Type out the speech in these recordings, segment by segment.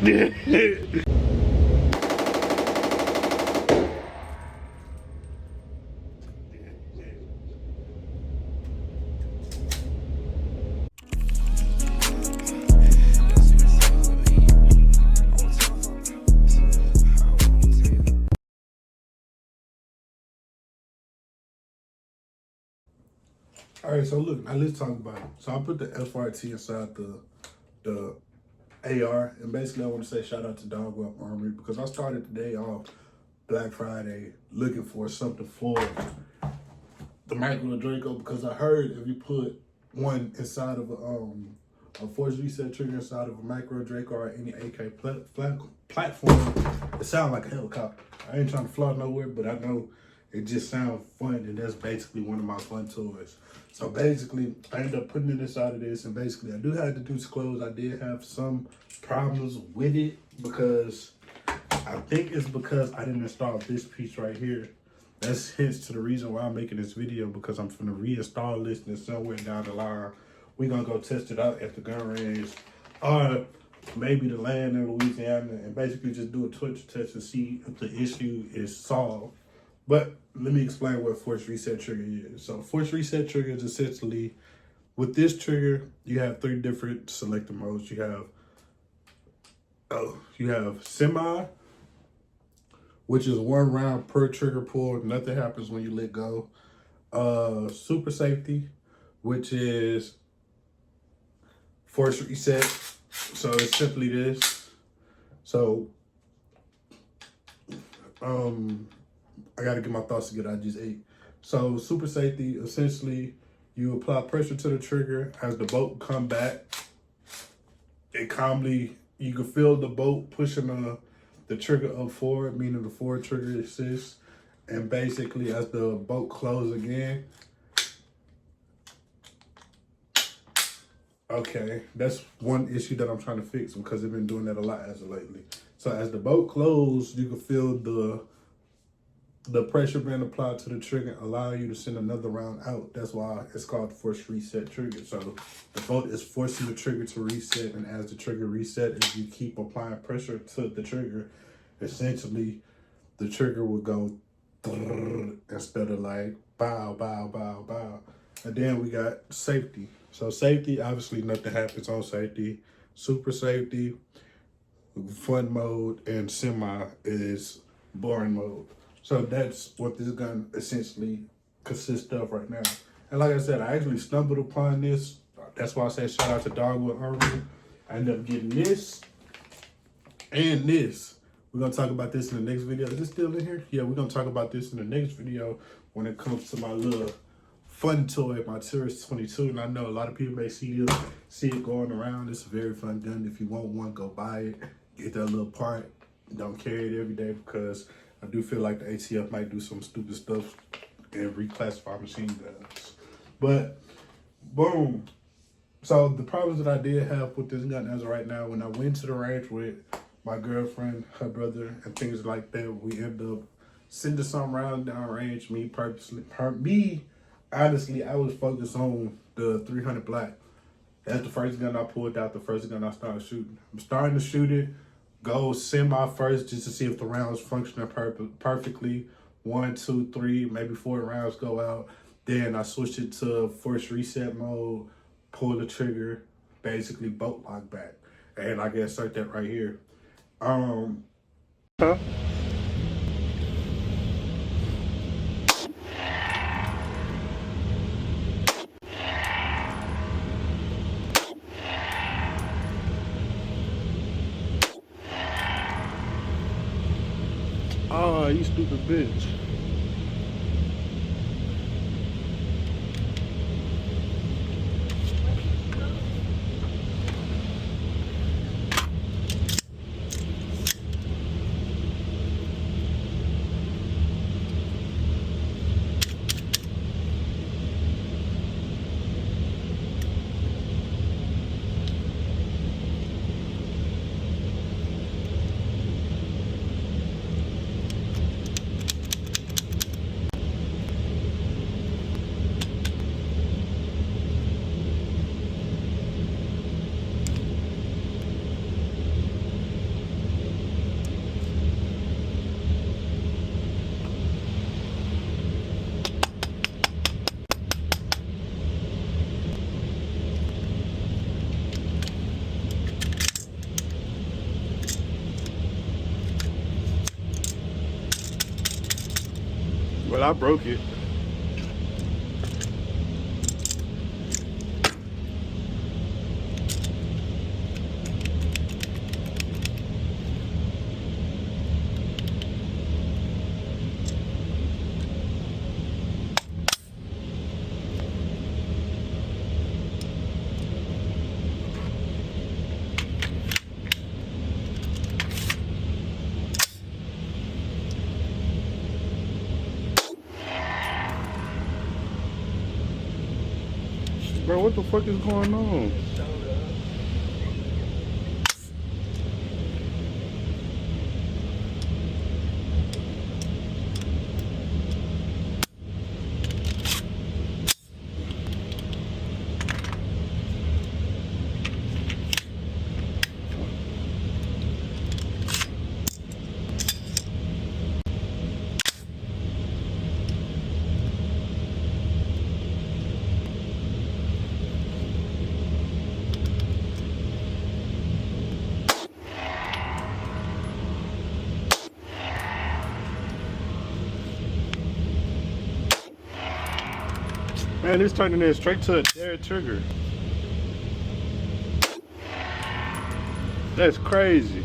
All right, so look, now let's talk about it. So I put the FRT inside the AR, and basically I want to say shout out to Dogwalk Armory because I started the day off Black Friday looking for something for the Micro Draco because I heard if you put one inside of a force reset trigger inside of a Micro Draco or any AK platform, it sounds like a helicopter. I ain't trying to fly nowhere, but I know it just sounds fun, and that's basically one of my fun toys. So basically, I ended up putting it inside of this, and basically, I do have to disclose I did have some problems with it because I think it's because I didn't install this piece right here. That's hence to the reason why I'm making this video, because I'm finna reinstall this and somewhere down the line. We're gonna go test it out at the gun range, or maybe the land in Louisiana, and basically just do a Twitch test and see if the issue is solved. But let me explain what force reset trigger is. So force reset trigger is essentially, with this trigger, you have 3 different selector modes. You have semi, which is 1 round per trigger pull. Nothing happens when you let go. Super safety, which is force reset. So it's simply this. So, I gotta get my thoughts together, I just ate. So super safety, essentially, you apply pressure to the trigger. As the bolt come back, it calmly, you can feel the bolt pushing the trigger up forward, meaning the forward trigger assists. And basically, as the bolt closes again, okay, that's one issue that I'm trying to fix because I've been doing that a lot as of lately. So as the bolt closes, you can feel the pressure being applied to the trigger, allow you to send another round out. That's why it's called force reset trigger. So the bolt is forcing the trigger to reset, and as the trigger reset, if you keep applying pressure to the trigger, essentially the trigger will go instead of like bow, bow, bow, bow. And then we got safety. So safety, obviously nothing happens on safety. Super safety, fun mode, and semi is boring mode. So that's what this gun essentially consists of right now. And like I said, I actually stumbled upon this. That's why I said shout out to Dogwood Armory. I ended up getting this and this. We're gonna talk about this in the next video. Is it still in here? Yeah, we're gonna talk about this in the next video when it comes to my little fun toy, my Turris 22. And I know a lot of people may see it going around. It's a very fun gun. If you want one, go buy it. Get that little part. Don't carry it every day because I do feel like the ATF might do some stupid stuff and reclassify machine guns. But, boom. So the problems that I did have with this gun as of right now, when I went to the range with my girlfriend, her brother, and things like that, we ended up sending some rounds down range. Me, honestly, I was focused on the 300 Black. That's the first gun I pulled out, the first gun I started shooting. I'm starting to shoot it. Go semi first just to see if the rounds functioning perfectly. 1, 2, 3, maybe 4 rounds go out. Then I switch it to force reset mode, pull the trigger, basically bolt lock back. And I can insert that right here. Huh? Oh, you stupid bitch. I broke it. Bro, what the fuck is going on? Man, it's turning in straight to a dead trigger. That's crazy.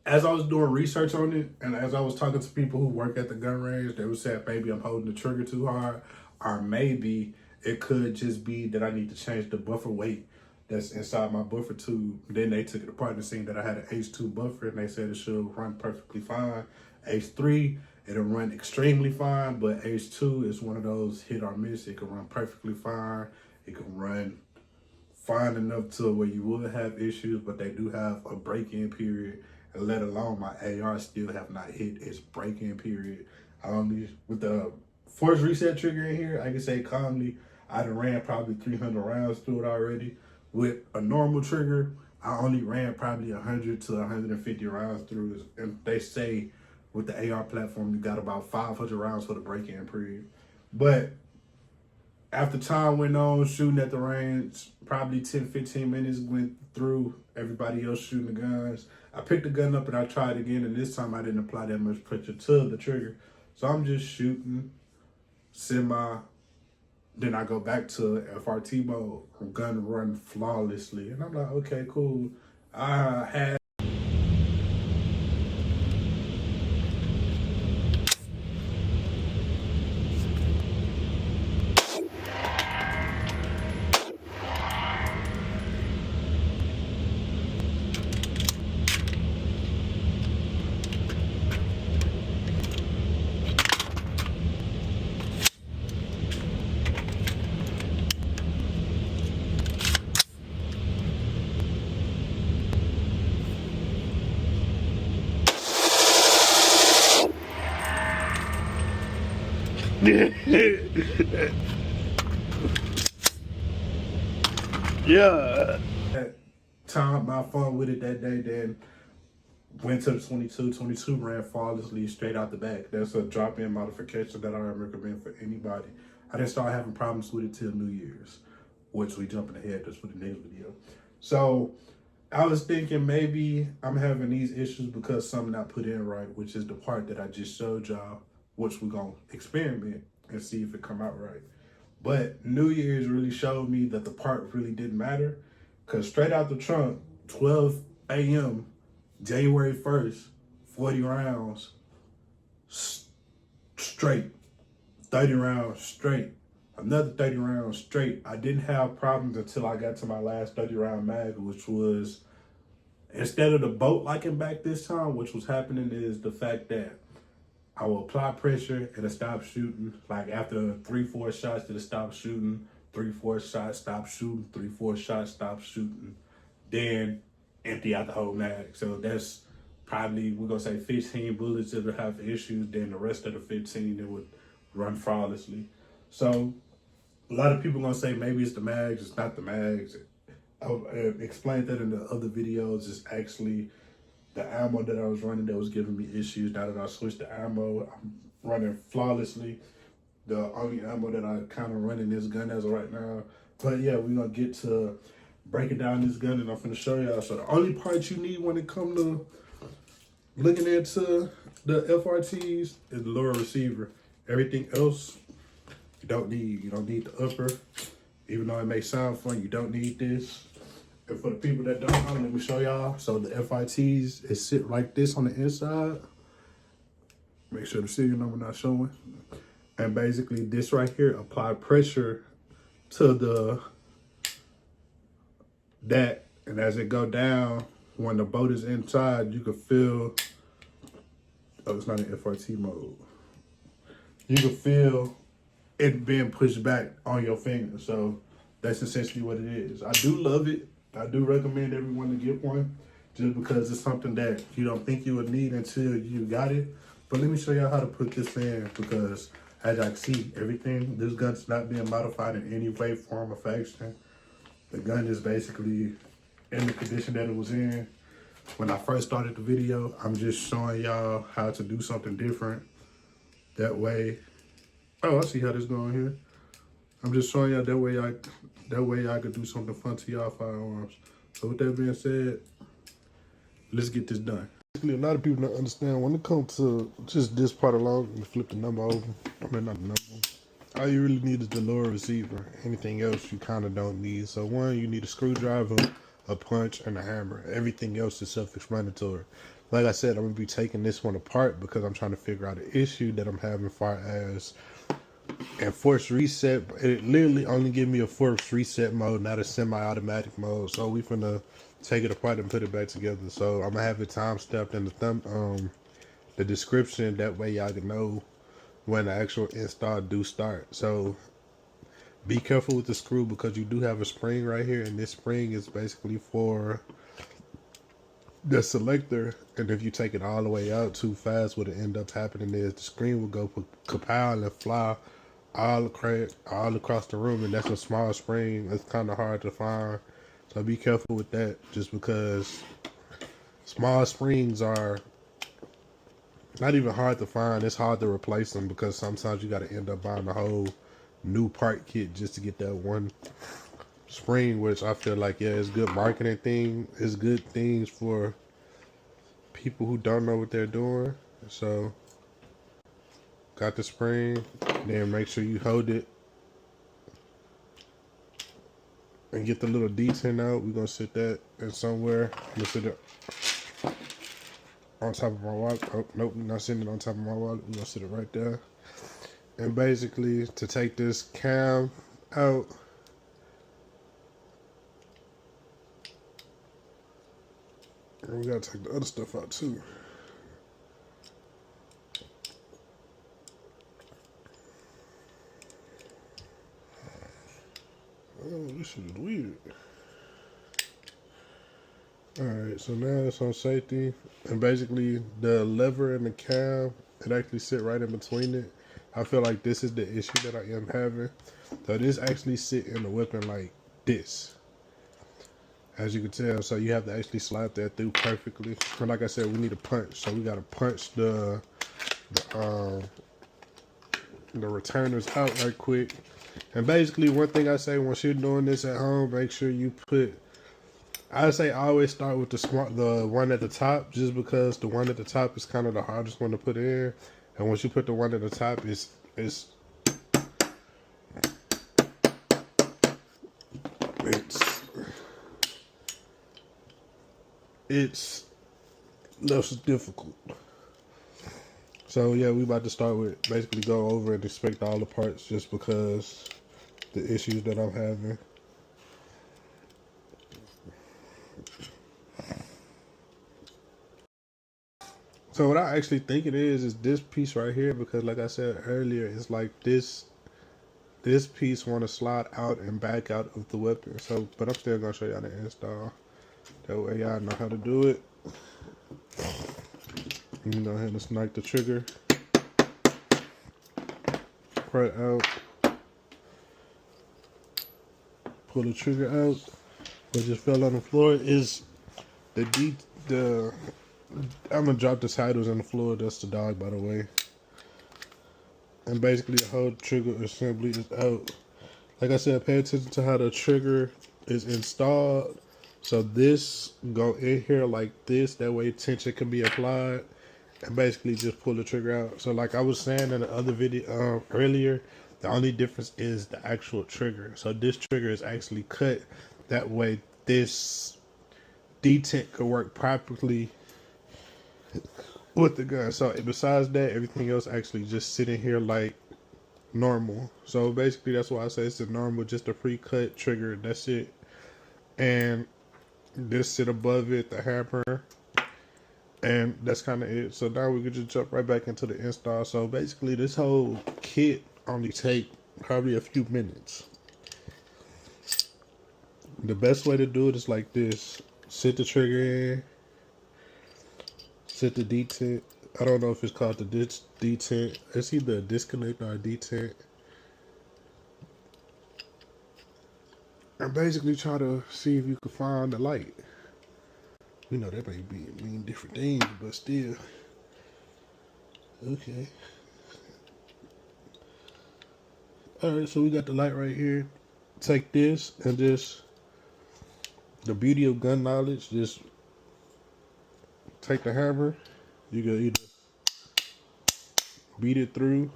As I was doing research on it, and as I was talking to people who work at the gun range, they would say maybe I'm holding the trigger too hard, or maybe it could just be that I need to change the buffer weight that's inside my buffer tube. Then they took it apart and seen that I had an H2 buffer, and they said it should run perfectly fine. H3, it'll run extremely fine, but H2 is one of those hit or miss. It can run perfectly fine. It can run fine enough to where you would have issues, but they do have a break-in period. And let alone my AR still have not hit its break-in period. With the force reset trigger in here, I can say calmly, I done ran probably 300 rounds through it already. With a normal trigger, I only ran probably 100 to 150 rounds through it. And they say with the AR platform, you got about 500 rounds for the break-in period. But after time went on, shooting at the range, probably 10, 15 minutes went through, everybody else shooting the guns. I picked the gun up and I tried again, and this time I didn't apply that much pressure to the trigger. So I'm just shooting semi, then I go back to FRT mode, gun run flawlessly. And I'm like, okay, cool. I had yeah. Time my fun with it that day, then went to the 22 ran flawlessly straight out the back. That's a drop-in modification that I recommend for anybody. I didn't start having problems with it till New Year's, which we jumping ahead just for the next video. So I was thinking maybe I'm having these issues because something not put in right, which is the part that I just showed y'all, which we're gonna experiment and see if it come out right. But New Year's really showed me that the part really didn't matter, because straight out the trunk, 12 a.m., January 1st, 40 rounds straight, 30 rounds straight, another 30 rounds straight. I didn't have problems until I got to my last 30 round mag, which was, instead of the boat liking back this time, which was happening is the fact that I will apply pressure and it stop shooting. Like after 3-4 shots, it'll stop shooting. 3-4 shots, stop shooting. 3-4 shots, stop shooting. Then empty out the whole mag. So that's probably, we're gonna say 15 bullets that will have issues. Then the rest of the 15, it would run flawlessly. So a lot of people gonna say maybe it's the mags. It's not the mags. I explained that in the other videos. It's actually the ammo that I was running that was giving me issues. Now that I switched the ammo, I'm running flawlessly. The only ammo that I kind of run in this gun as of right now. But yeah, we're gonna get to breaking down this gun, and I'm gonna show y'all. So the only part you need when it comes to looking into the FRTs is the lower receiver. Everything else you don't need. You don't need the upper. Even though it may sound fun, you don't need this. And for the people that don't know, let me show y'all. So the FITs, it sit like this on the inside. Make sure the serial number not showing. And basically this right here apply pressure to that. And as it go down, when the boat is inside, you can feel, oh, it's not in FRT mode. You can feel it being pushed back on your finger. So that's essentially what it is. I do love it. I do recommend everyone to get one, just because it's something that you don't think you would need until you got it. But let me show y'all how to put this in, because as I see everything, this gun's not being modified in any way, form, or fashion. The gun is basically in the condition that it was in when I first started the video. I'm just showing y'all how to do something different. That way, oh, I see how this going here. I'm just showing y'all that way y'all could do something fun to y'all firearms. So with that being said, let's get this done. Basically, a lot of people don't understand when it comes to just this part alone. You flip the number over. I mean, not the number. All you really need is the lower receiver. Anything else you kind of don't need. So one, you need a screwdriver, a punch, and a hammer. Everything else is self-explanatory. Like I said, I'm going to be taking this one apart because I'm trying to figure out an issue that I'm having far as and force reset. It literally only give me a force reset mode, not a semi-automatic mode. So we finna take it apart and put it back together. So I'm gonna have it time stamped in the description. That way y'all can know when the actual install do start. So be careful with the screw, because you do have a spring right here, and this spring is basically for the selector. And if you take it all the way out too fast, what will end up happening is the screen will go kapow and fly all across the room, and that's a small spring. It's kind of hard to find, so be careful with that, just because small springs are not even hard to find, it's hard to replace them, because sometimes you got to end up buying a whole new part kit just to get that one spring, which I feel like, yeah, it's good marketing thing. It's good things for people who don't know what they're doing. So got the spring, then make sure you hold it and get the little D10 out. We're gonna sit that in somewhere. I'm gonna sit it on top of my wallet. Oh, nope, we're not sitting it on top of my wallet. We're gonna sit it right there. And basically, to take this cam out, and we gotta take the other stuff out too. Oh, this shit is weird. Alright, so now it's on safety. And basically, the lever and the cam, it actually sit right in between it. I feel like this is the issue that I am having. So this actually sit in the weapon like this, as you can tell. So you have to actually slide that through perfectly. And like I said, we need a punch. So we got to punch the returners out right quick. And basically, one thing I say, once you're doing this at home, make sure you put, I say always start with the one at the top, just because the one at the top is kind of the hardest one to put in. And once you put the one at the top, it's less difficult. So yeah, we about to start with basically go over and inspect all the parts, just because the issues that I'm having. So what I actually think it is this piece right here, because like I said earlier, it's like this piece want to slide out and back out of the weapon. So, but I'm still gonna show y'all the install. That way y'all know how to do it. You can go ahead and snipe the trigger right out. Pull the trigger out. What just fell on the floor is the I'm gonna drop the titles on the floor. That's the dog, by the way. And basically, the whole trigger assembly is out. Like I said, pay attention to how the trigger is installed. So this go in here like this. That way, tension can be applied, and basically just pull the trigger out. So, like I was saying in the other video earlier, the only difference is the actual trigger. So this trigger is actually cut. That way, this detent could work properly with the gun. So besides that, everything else actually just sitting here like normal. So basically that's why I say it's a normal, just a pre-cut trigger. That's it. And this sit above it, the hammer, and that's kind of it. So now we could just jump right back into the install. So basically this whole kit only take probably a few minutes. The best way to do it is like this. Sit the trigger in, set the detent. I don't know if it's called the detent. It's either a disconnect or a detent. And basically try to see if you can find the light. We know that may mean different things, but still. Okay. Alright, so we got the light right here. Take this and just, the beauty of gun knowledge, just take the hammer. You can either beat it through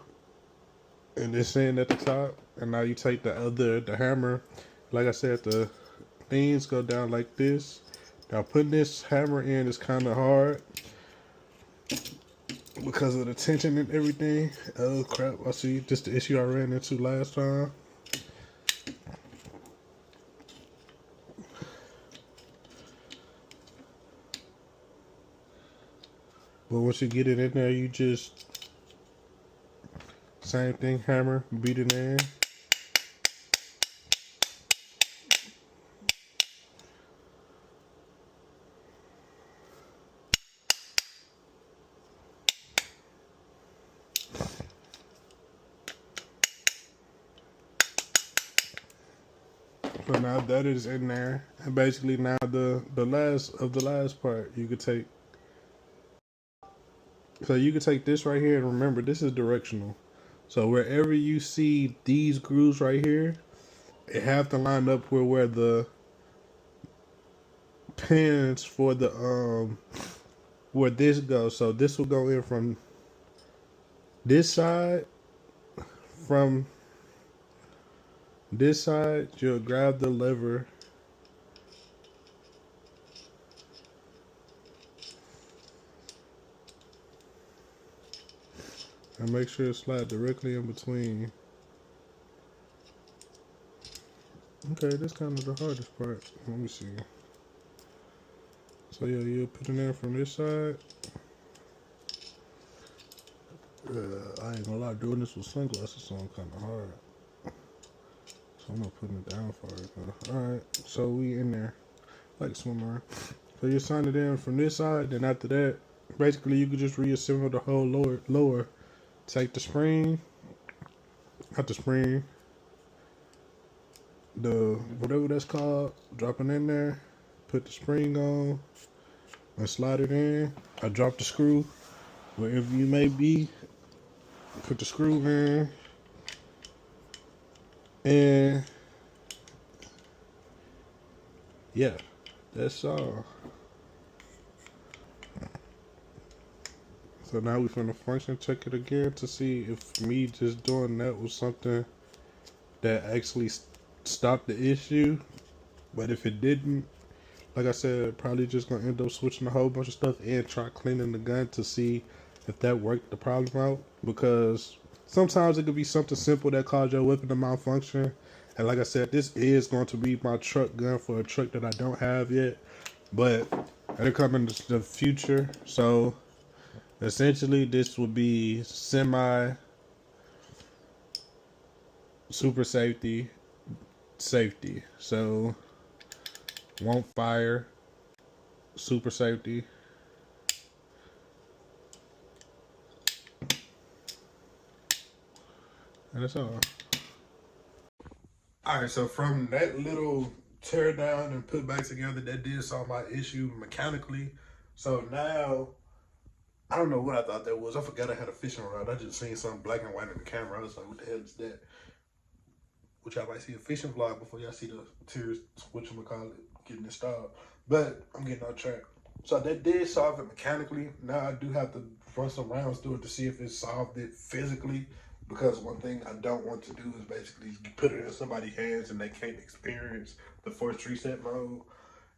and it's in at the top. And now you take the hammer. Like I said, the things go down like this. Now putting this hammer in is kind of hard because of the tension and everything. Oh crap, I see just the issue I ran into last time. But once you get it in there, you just, same thing, hammer, beat it in. So now that is in there, and basically now the last part you could take. So you could take this right here, and remember this is directional. So wherever you see these grooves right here, it have to line up where the pins for the where this goes. So this will go in from this side. From this side, you'll grab the lever and make sure it slides directly in between. Okay, this kind of the hardest part. Let me see. So yeah, you'll put it in from this side. I ain't gonna lie, doing this with sunglasses sound kind of hard. So I'm not putting it down for it. Alright, so we in there. Like swimmer. So you sign it in from this side, then after that, basically you could just reassemble the whole lower. Take the spring, not the spring, the whatever that's called, drop it in there, put the spring on, and slide it in. I drop the screw, wherever you may be, put the screw in, and yeah, that's all. So now we're going to function check it again to see if me just doing that was something that actually stopped the issue. But if it didn't, like I said, probably just going to end up switching a whole bunch of stuff and try cleaning the gun to see if that worked the problem out. Because sometimes it could be something simple that caused your weapon to malfunction. And like I said, this is going to be my truck gun for a truck that I don't have yet. But it'll come in the future. So essentially, this would be semi super safety. So won't fire, super safety. And that's all. Alright, so from that little tear down and put back together, that did solve my issue mechanically. So now, I don't know what I thought that was. I forgot I had a fishing rod. I just seen something black and white in the camera. I was like, what the hell is that? Which y'all might see a fishing vlog before y'all see the tears, whatchamacallit, getting installed. But I'm getting on track. So that did solve it mechanically. Now I do have to run some rounds through it to see if it solved it physically. Because one thing I don't want to do is basically put it in somebody's hands and they can't experience the forced reset mode.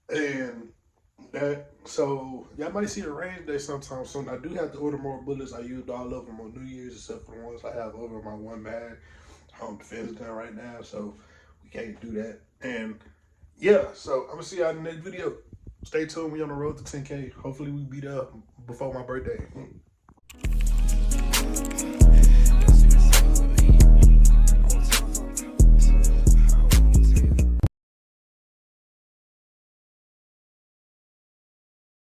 And that, so y'all might see a range day sometime soon. I do have to order more bullets. I used all of them on New Year's except for the ones I have over my one mag home defense gun right now, so we can't do that. And yeah, so I'm gonna see y'all in the next video. Stay tuned. We on the road to 10K. Hopefully we be there before my birthday.